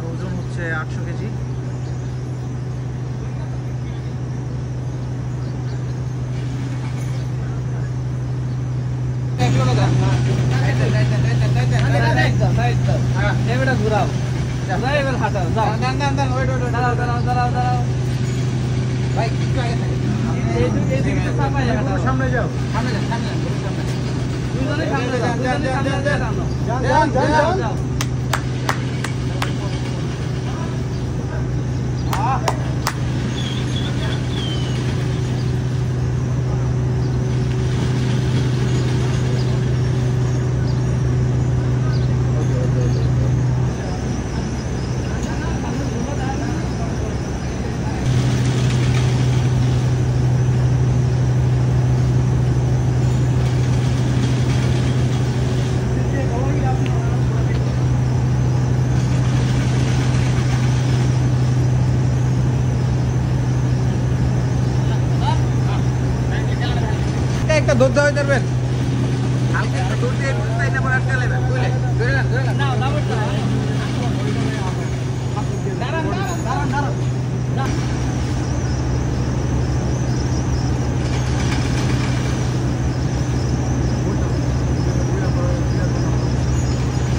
ওজন হচ্ছে 800 কেজি। ঘুরাও এবার হাঁটাও দাঁড়াও ভাই একটু আগে থাকে সামনে যাও, দুজনে সামনে যাও একটা ধরতে হয়ে যাবেন, হালকা একটা দৌড় দিয়ে তাই না আটকে নেবেন, বুঝলে? ধরে নেন দাঁড়ান।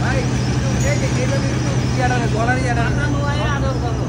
ভাই এইভাবে একটু ইয়াটা গলার ইয়াটা আদর করো।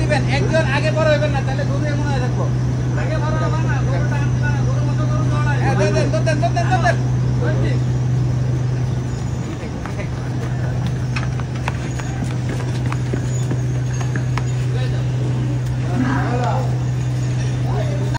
দিবেন একজন আগে বড় হইবেন না, তাহলে গরু এমন হয়ে থাকবো। আগে বড় হবেন না, গরু টান দিবেন, গরুর মতো গরু দৌড়ায়। দেন